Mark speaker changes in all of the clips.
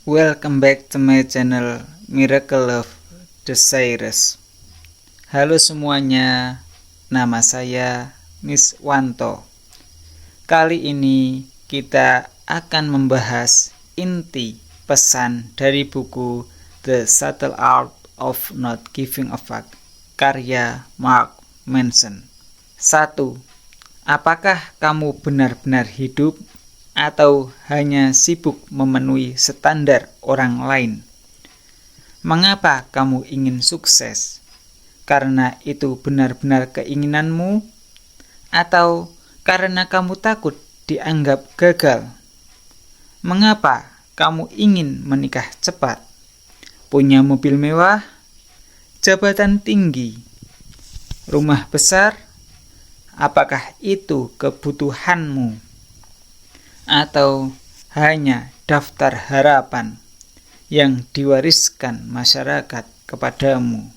Speaker 1: Welcome back to my channel Miracle of Desires. Halo semuanya, nama saya Miss Wanto. Kali ini kita akan membahas inti pesan dari buku The Subtle Art of Not Giving a Fuck karya Mark Manson. 1. Apakah kamu benar-benar hidup atau hanya sibuk memenuhi standar orang lain? Mengapa kamu ingin sukses? Karena itu benar-benar keinginanmu? Atau karena kamu takut dianggap gagal? Mengapa kamu ingin menikah cepat? Punya mobil mewah? Jabatan tinggi? Rumah besar? Apakah itu kebutuhanmu? Atau hanya daftar harapan yang diwariskan masyarakat kepadamu?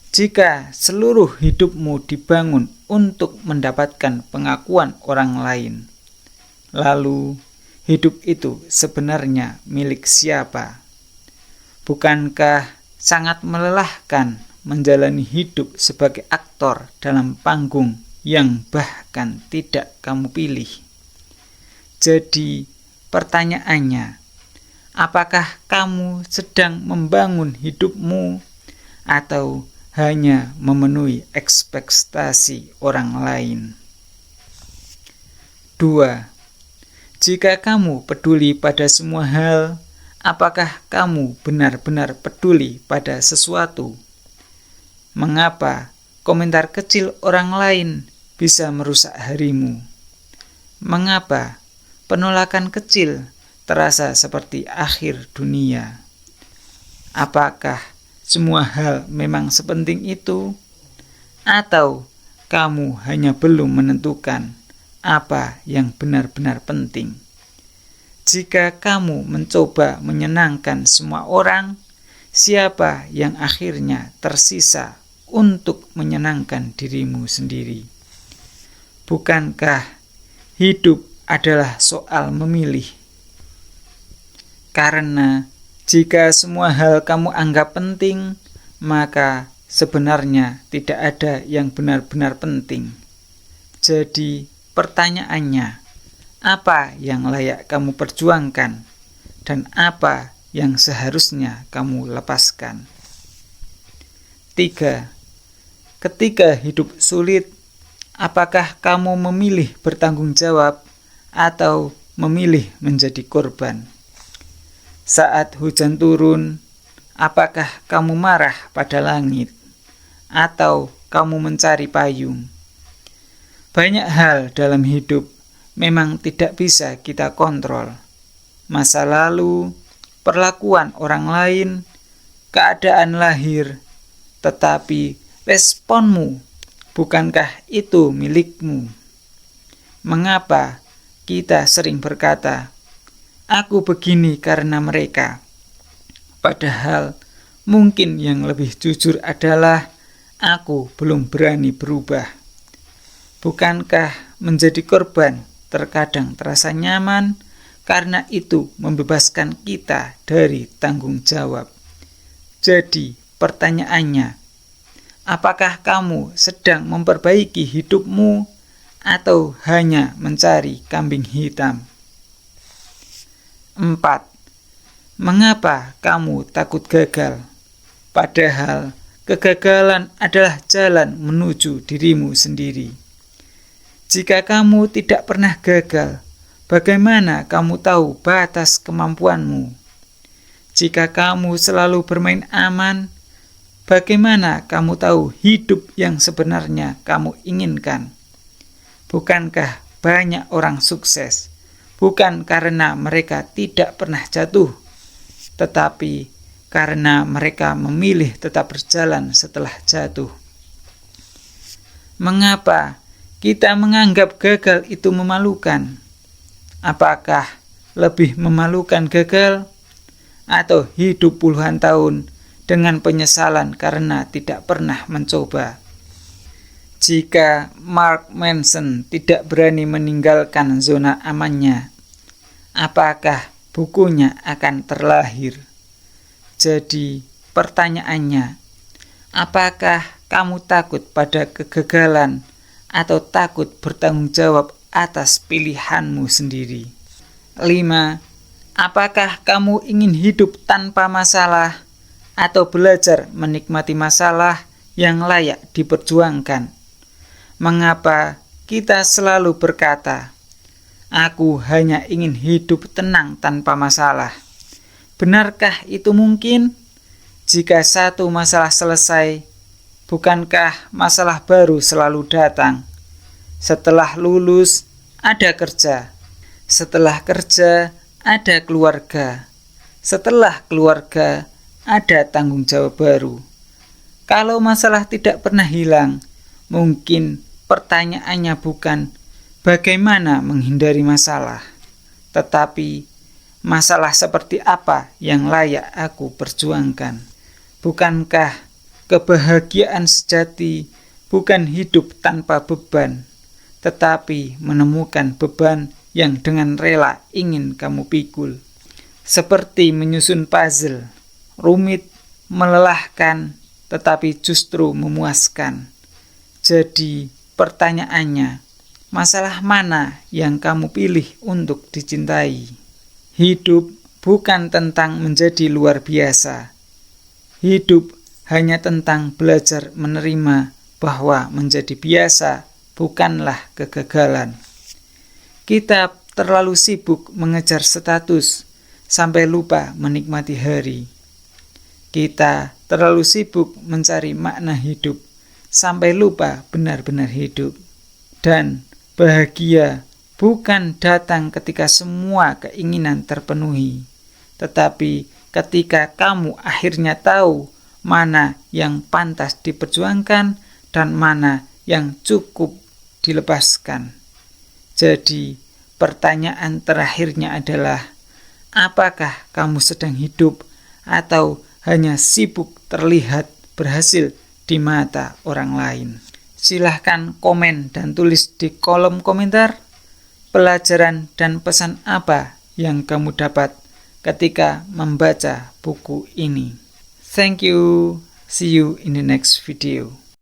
Speaker 1: Jika seluruh hidupmu dibangun untuk mendapatkan pengakuan orang lain, lalu hidup itu sebenarnya milik siapa? Bukankah sangat melelahkan menjalani hidup sebagai aktor dalam panggung yang bahkan tidak kamu pilih? Jadi, pertanyaannya, apakah kamu sedang membangun hidupmu atau hanya memenuhi ekspektasi orang lain? 2. Jika kamu peduli pada semua hal, apakah kamu benar-benar peduli pada sesuatu? Mengapa komentar kecil orang lain bisa merusak harimu? Mengapa penolakan kecil terasa seperti akhir dunia? Apakah semua hal memang sepenting itu? Atau kamu hanya belum menentukan apa yang benar-benar penting? Jika kamu mencoba menyenangkan semua orang, siapa yang akhirnya tersisa untuk menyenangkan dirimu sendiri? Bukankah hidup adalah soal memilih? Karena jika semua hal kamu anggap penting, maka sebenarnya tidak ada yang benar-benar penting. Jadi pertanyaannya, apa yang layak kamu perjuangkan dan apa yang seharusnya kamu lepaskan? 3. Ketika hidup sulit, apakah kamu memilih bertanggung jawab atau memilih menjadi korban? Saat hujan turun, apakah kamu marah pada langit atau kamu mencari payung? Banyak hal dalam hidup memang tidak bisa kita kontrol. Masa lalu, perlakuan orang lain, keadaan lahir, tetapi responmu, bukankah itu milikmu? Mengapa kita sering berkata, "Aku begini karena mereka"? Padahal mungkin yang lebih jujur adalah, "Aku belum berani berubah." Bukankah menjadi korban terkadang terasa nyaman karena itu membebaskan kita dari tanggung jawab? Jadi pertanyaannya, apakah kamu sedang memperbaiki hidupmu atau hanya mencari kambing hitam? 4. Mengapa kamu takut gagal? Padahal kegagalan adalah jalan menuju dirimu sendiri. Jika kamu tidak pernah gagal, bagaimana kamu tahu batas kemampuanmu? Jika kamu selalu bermain aman, bagaimana kamu tahu hidup yang sebenarnya kamu inginkan? Bukankah banyak orang sukses bukan karena mereka tidak pernah jatuh, tetapi karena mereka memilih tetap berjalan setelah jatuh? Mengapa kita menganggap gagal itu memalukan? Apakah lebih memalukan gagal atau hidup puluhan tahun dengan penyesalan karena tidak pernah mencoba? Jika Mark Manson tidak berani meninggalkan zona amannya, apakah bukunya akan terlahir. Jadi pertanyaannya, apakah kamu takut pada kegagalan atau takut bertanggung jawab atas pilihanmu sendiri? 5. Apakah kamu ingin hidup tanpa masalah atau belajar menikmati masalah yang layak diperjuangkan? Mengapa kita selalu berkata, "Aku hanya ingin hidup tenang tanpa masalah"? Benarkah itu mungkin? Jika satu masalah selesai, bukankah masalah baru selalu datang? Setelah lulus, ada kerja. Setelah kerja, ada keluarga. Setelah keluarga, ada tanggung jawab baru. Kalau masalah tidak pernah hilang, mungkin pertanyaannya bukan bagaimana menghindari masalah, tetapi masalah seperti apa yang layak aku perjuangkan. Bukankah kebahagiaan sejati bukan hidup tanpa beban, tetapi menemukan beban yang dengan rela ingin kamu pikul? Seperti menyusun puzzle, rumit, melelahkan, tetapi justru memuaskan. Jadi pertanyaannya, masalah mana yang kamu pilih untuk dicintai? Hidup bukan tentang menjadi luar biasa. Hidup hanya tentang belajar menerima bahwa menjadi biasa bukanlah kegagalan. Kita terlalu sibuk mengejar status sampai lupa menikmati hari. Kita terlalu sibuk mencari makna hidup sampai lupa benar-benar hidup. Dan bahagia bukan datang ketika semua keinginan terpenuhi, tetapi ketika kamu akhirnya tahu mana yang pantas diperjuangkan dan mana yang cukup dilepaskan. Jadi, pertanyaan terakhirnya adalah, apakah kamu sedang hidup atau hanya sibuk terlihat berhasil di mata orang lain? Silahkan komen dan tulis di kolom komentar pelajaran dan pesan apa yang kamu dapat ketika membaca buku ini. Thank you. See you in the next video.